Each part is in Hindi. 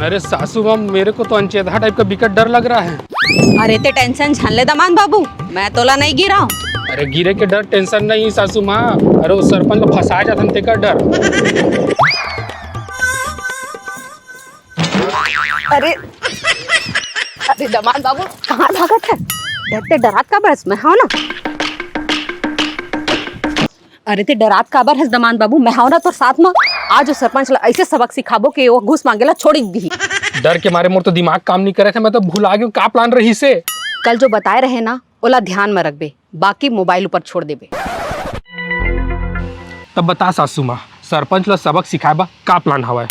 अरे सासू माँ, मेरे को तो अनचेता टाइप का बिकट डर लग रहा है। अरे ते टेंशन झन ले दमान बाबू, मैं तोला नहीं गिरा। अरे गिरे के डर टेंशन नहीं सासू माँ, अरे वो सरपंच ला फंसा जाथन तेकर डर। अरे अरे दमान बाबू कहाँ भागत है? डरते डरात का बरस मैं हाँ ना। अरे ते डरात का बर है दमान बाबू, मैं हाँ ना तो साथ में आज सरपंच ला ऐसे सबक सिखाबो कि वो घूस मांगेला छोड़ी दी। डर के मारे मोर तो दिमाग काम नहीं करे थे, मैं तो भुला गया का प्लान रही से। कल जो बताए रहे ना ओला ध्यान में रखबे, बाकी मोबाइल ऊपर छोड़ देबे। तब बता सासू माँ, सरपंच ला सबक सिखाबा का प्लान हवा है?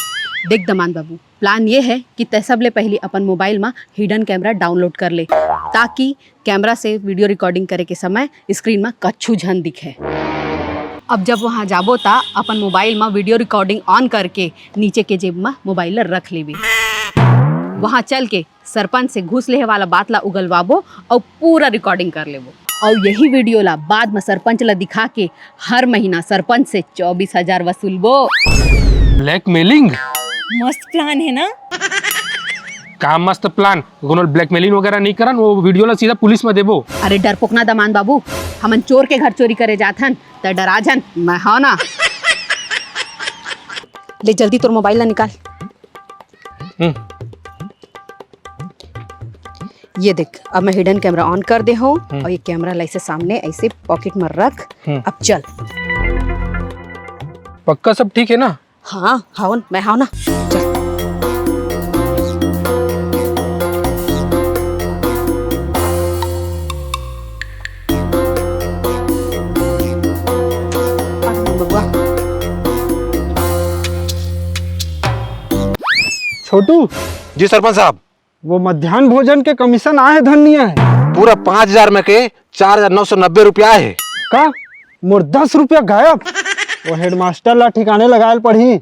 देख दमान बाबू, प्लान ये है कि तय सबले पहले अपन मोबाइल में हिडन कैमरा डाउनलोड कर ले, ताकि कैमरा से वीडियो रिकॉर्डिंग करे के समय स्क्रीन में कच्छू झन दिखे। अब जब वहाँ जाबो ता अपन मोबाइल में वीडियो रिकॉर्डिंग ऑन करके नीचे के जेब में मोबाइल रख लेबे। वहाँ चल के सरपंच से घूस लेहे वाला बात ला उगलवाबो और पूरा रिकॉर्डिंग कर लेबो, और यही वीडियो ला बाद में सरपंच ला दिखा के हर महीना सरपंच से 24,000 वसूलबो। ब्लैकमेलिंग? मस्त प्लान है ना? का मस्त प्लान। कोनो ब्लैकमेलिंग वगैरह नहीं करन, वो वीडियो ला सीधा पुलिस में देबो। अरे डरपोक ना दमान बाबू, हमन चोर के घर चोरी करे जाथन त डरा जन मैं हाँ ना। ले जल्दी तोर मोबाइल ला निकाल। ये देख, अब मैं हिडन कैमरा ऑन कर दे हूँ और ये कैमरा ला ऐसे सामने ऐसे पॉकेट में रख। अब चल। पक्का सब ठीक है ना? हाँ हाँ मैं हाँ ना, चल। छोटू जी सरपंच साहब, वो मध्याह्न भोजन के कमीशन आए धनिया है पूरा 5,000 में के 4,990 रुपया है। का मोर 10 रुपया गायब। वो हेडमास्टर ला ठिकाने लगायल पड़ी।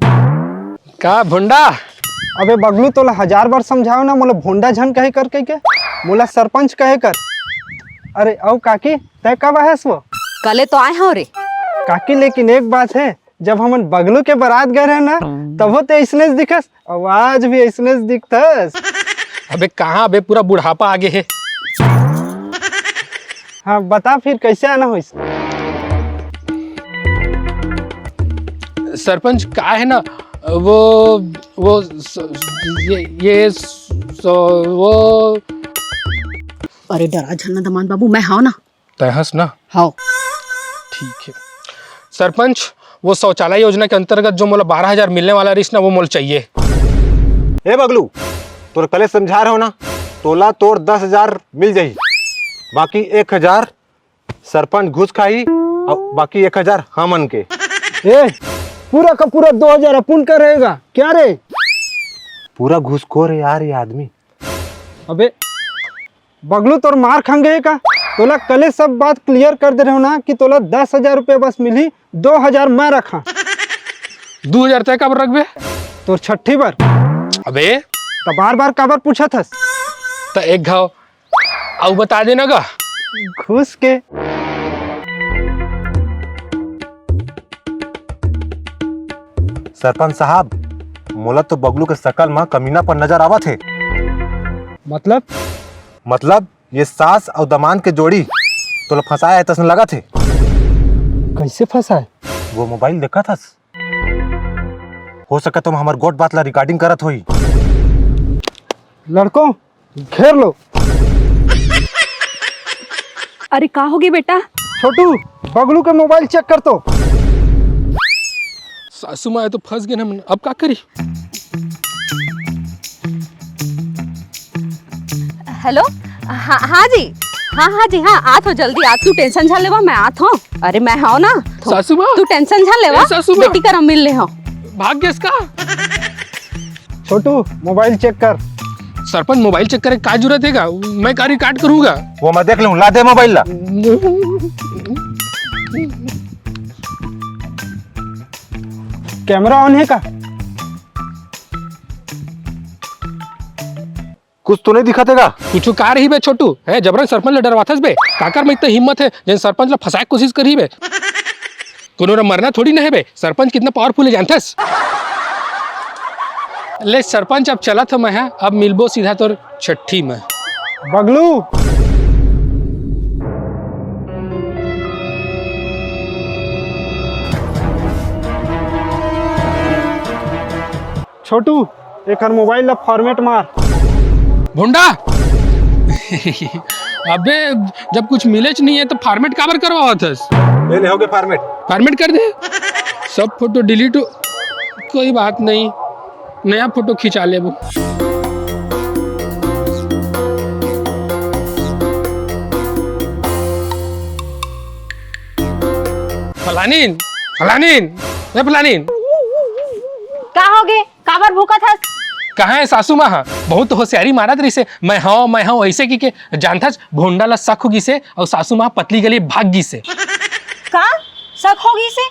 का भुंडा? अबे बगलू तो 1000 बार समझाओ ना, मोला भोंडा झन कहे कर के मोला सरपंच कहे कर। अरे औ काकी तय कब आयस वो? कले तो आए हो रे काकी, लेकिन एक बात है, जब हमन बगलू के बारात गए रहे ना तब वो तो ऐसने दिखस, आवाज भी ऐसने दिखतस। अबे कहाँ, अबे पूरा बुढ़ापा आगे है। हाँ बता फिर कैसे आना हो? सरपंच का है ना वो वो। अरे डरा झन दमान बाबू, मैं हाँ ना। तय हंस ना? हाँ ठीक है सरपंच, वो शौचालय योजना के अंतर्गत जो मोला 12,000 मिलने वाला रिश्त ना, वो मोल चाहिए। ए बगलू, तोर कले समझा रहे हो ना, तोला तोड़ 10,000 मिल जाही, बाकी 1,000 सरपंच घुस खाई और बाकी 1,000 हमन के। ए पूरा का पूरा 2,000 अपुन का रहेगा क्या रे? पूरा घुसखोर है यार ये आदमी। अबे बगलू तोर मार खांगे का? तोला कले सब बात क्लियर कर दे रहे हो ना कि तोला 10,000 रुपये बस मिली, 2,000 मैं रखा। 2,000 तय कब रखबे? तोर छठी बार। अबे तो बार बार काबर पूछा था? तो एक घाव आउ बता देना गा। घुस के। सरपंच साहब, मोला तो बगलू के शकल में कमीना पर नजर आवत है। मतलब ये सास और दमान के जोड़ी तो फंसाया है, तसन लगा थे। कैसे फंसाए? वो मोबाइल देखा था, हो सका तुम हमार गोट बात ला रिकॉर्डिंग करत होई। लड़कों घेर लो। अरे का होगी बेटा? छोटू बगलू का मोबाइल चेक कर तो। सासू माँ तो फंस गए ना, अब क्या करी? हेलो, हाँ जी, हाँ जी, हाँ आत हो जल्दी आत, तू टेंशन झन लेवा, मैं आत हूँ। अरे मैं हाँ ना। सासू माँ तू टेंशन झन लेवा, बेटी का मिल ले हो। भाग्य इसका। छोटू मोबाइल चेक कर। सरपंच मोबाइल चेक करे का जरूरत है? मैं का रिकॉर्ड करूंगा। वो मैं देख लूं, ला दे मोबाइल ला। कैमरा ऑन है का? कुछ तो नहीं दिखातेगा। कुछ का रही बे छोटू है, जबरन सरपंच ले डरवाथस बे। काकर में इतना हिम्मत है जन सरपंच ला फंसाए कोशिश करी बे। कोनो मरना थोड़ी ना है बे, सरपंच कितना पावरफुल है जानथस। ले सरपंच अब चला था मैं है, अब मिलबो सीधा तोर छठी में। बगलू छोटू एक मोबाइल ला फॉर्मेट मार। भुंडा अबे जब कुछ मिलेच नहीं है तो फॉर्मेट काबर करवाओ थस? ये ले हो गए फॉर्मेट। फॉर्मेट कर दे, सब फोटो डिलीट हो, कोई बात नहीं, नया फोटो खिंचा ले वो। फलानीन फलानीन ए फलानीन, का हो गए? काबर भूखा था? कहाँ है सासू माँ? बहुत होशियारी मारत रही से मैं हाँ ऐसे की जानता भोंडा ला शक होगी से और सासू माँ पतली गली भाग गई से। का शक होगी से?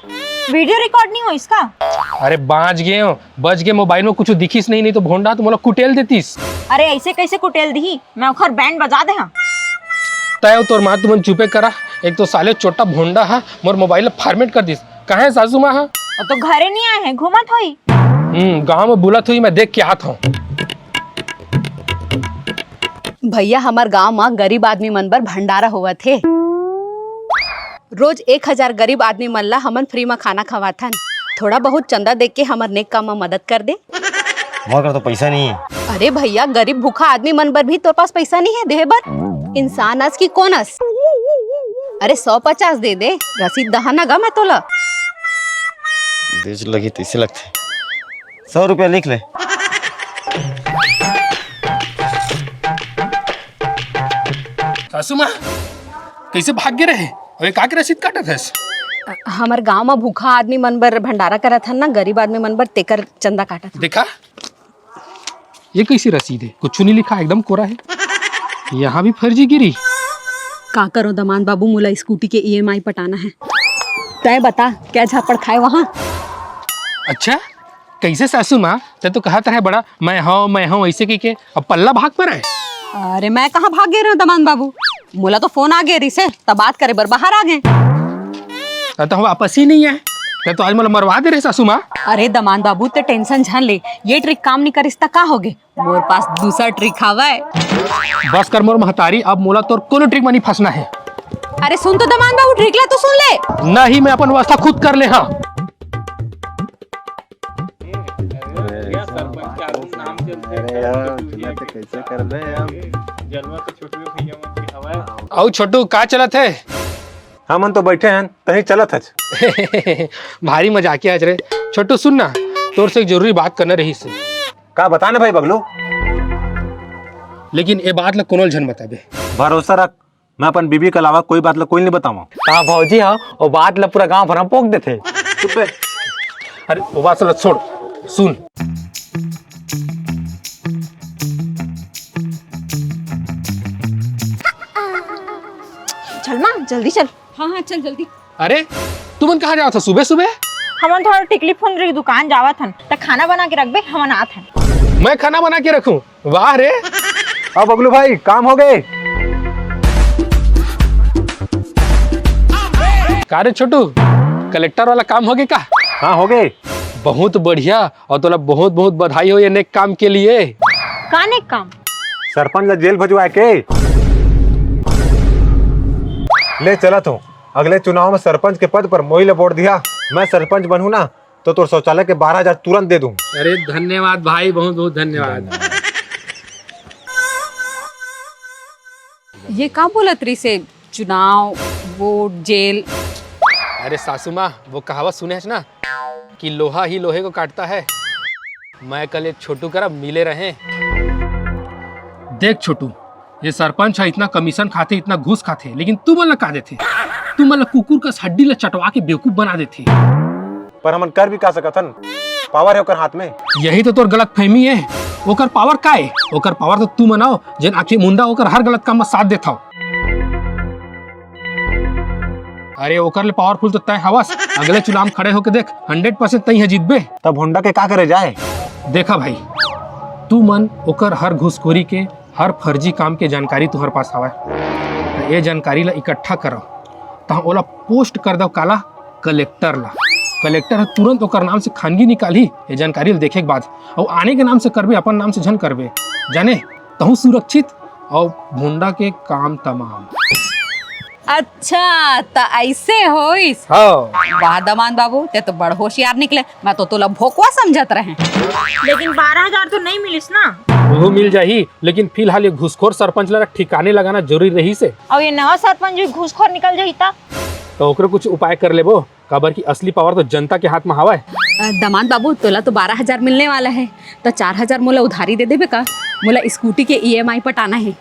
वीडियो रिकॉर्ड नहीं हो इसका? अरे बाँच गए हो, बच गए, मोबाइल में कुछ दिखीस नहीं तो भोंडा तुम लोग कुटेल देतीस। अरे ऐसे कैसे कुटेल दी? मैं उखर बैंड बजा दे। हाँ तय तोर माँ तुम चुपे करा, एक तो साले छोटा भोंडा हा मोर मोबाइल फॉर्मेट कर दिस। कहाँ है सासू माँ? हाँ तो घरे नहीं आए हैं, घूमत होई। गांव में बुलत हुई, मैं देख के आता हूँ। भैया हमार गांव में गरीब आदमी मन बर भंडारा हुआ थे। रोज 1000 गरीब आदमी मन ला हमन फ्री में खाना खवाथन। थोड़ा बहुत चंदा देख के हमार नेक काम में मदद कर दे। मगर तो पैसा नहीं है। अरे भैया गरीब भूखा आदमी मन बर भी तोर पास पैसा नहीं है देहे बर? इंसान अस की कौन अस? अरे 150 दे दे, रसीद दहाना गा मैं तोला। देश लगी तो इसे लगते 100 रुपया लिख ले। सासू माँ कैसे भाग गए रहे और का के रसीद काटा था? हमार गांव में भूखा आदमी मन बर भंडारा करा था ना, गरीब आदमी मन बर तेकर चंदा काटा था। देखा ये कैसी रसीद है? कुछ नहीं लिखा, एकदम कोरा है। यहाँ भी फर्जी गिरी। का करो दमान बाबू, मुला स्कूटी के EMI पटाना है। तय बता क्या झापड़ खाए वहाँ? अच्छा कैसे सासू माँ? ते तो कहा था बड़ा मैं हाँ ऐसे की के अब पल्ला भाग पर है। अरे मैं कहाँ भाग गए रहे दमान बाबू, मुला तो फोन आ गया रही से तब बात करे बर बाहर आ गए। तो हम वापस ही नहीं है तो आज मला मरवा दे रहे सासू माँ। अरे दमान बाबू ते टेंशन झन ले, ये ट्रिक काम नहीं करिस ता का होगे? मोर पास दूसरा ट्रिक हवाए। बस कर मोर महतारी, अब मोला तोर कोनो ट्रिक में नहीं फंसना है। अरे सुन तो दमान बाबू, ट्रिक ला तो सुन ले। नहीं मैं अपन व्यवस्था खुद कर ले। हाँ कैसे कर दे आओ छोटू का चलत है? हम मन तो बैठे हैं कहीं चलत है। भारी मजाकिया आज रे। छोटू सुन ना, तोर से एक जरूरी बात करना रही से। का बताने भाई बगलू? लेकिन ये बात ला कोनो झन बताबे। भरोसा रख, मैं अपन बीबी के अलावा कोई बात ला कोई नहीं बताऊंगा। कहा भौजी हो और बात ला पूरा गांव भर में पोक देते। चुप है। अरे वो बात ला छोड़, सुन। चल माँ जल्दी चल। हाँ चल जल्दी। अरे तुमन कहाँ जाओ था सुबह सुबह? हमन थोड़ा टिकली फोन री दुकान जावा थन त खाना बना के रख बे, हमन आत हन। मैं खाना बना के रखूं? वाह रे। अब बगलू भाई काम हो गए। का रे छोटू, कलेक्टर वाला काम हो गया का? हाँ हो गए। बहुत बढ़िया, और तोला बहुत बहुत बधाई हो ये नेक काम के लिए। काने काम? सरपंच ला जेल भजवाए के ले चला तू। अगले चुनाव में सरपंच के पद पर मोही ले वोट दिया, मैं सरपंच बनूं ना तो तोर शौचालय के 12,000 तुरंत दे दूं। अरे धन्यवाद भाई, बहुत बहुत धन्यवाद। ये कहाँ बोलत रही से? चुनाव, वोट, जेल? अरे सासू माँ, वो कहावत सुने है ना कि लोहा ही लोहे को काटता है। मैं कल एक छोटू करा मिले रहे। देख छोटू, ये सरपंच है, इतना कमीशन खाते, इतना घूस खाते, लेकिन तू मला का देथे? तू मला कुकुर का हड्डी ला चटवा के बेवकूफ बना देथे। पर हमन कर भी का सकथन, पावर है ओकर हाथ में। यही तो तोर गलत फहमी है। ओकर पावर का है? ओकर पावर तो तू मनाओ जिन आखिर मुंडा ओकर हर गलत काम में साथ देता हो। अरे ओकर ले पावरफुल तो तय हवस। अगले चुनाव में खड़े होके देख, 100% तय है जीतबे। तब होंडा के का करे जाए? देखा भाई, तू मन ओकर हर घुसखोरी के, हर फर्जी काम के जानकारी तुम्हारे पास हवा। तो ये जानकारी ला इकट्ठा करो, तो ओला पोस्ट कर दो काला कलेक्टर ला। कलेक्टर तुरंत ओकर नाम से खानगी निकाली ये जानकारी देखे के बाद और आने के नाम से करबे अपन नाम से झन करबे जाने तहु सुरक्षित और भुंडा के काम तमाम। अच्छा तो ऐसे होइस। हाँ वाह दमान बाबू ते तो बड़ होशियार निकले, मैं तो तोला भोकवा समझत रहे। लेकिन 12,000 तो नहीं मिलिस ना। वो मिल जाही लेकिन फिलहाल ये घुसखोर सरपंच ला ठिकाने लगाना जरूरी रही से। और ये नवा सरपंच भी घूसखोर निकल जाई ता तो ओकरे कुछ उपाय कर लेबो काबर की असली पावर तो जनता के हाथ में हवा है। दमान बाबू तोला तो 12,000 मिलने वाला है तो 4,000 मोला उधारी दे देबे का? मोला स्कूटी के EMI पटाना है।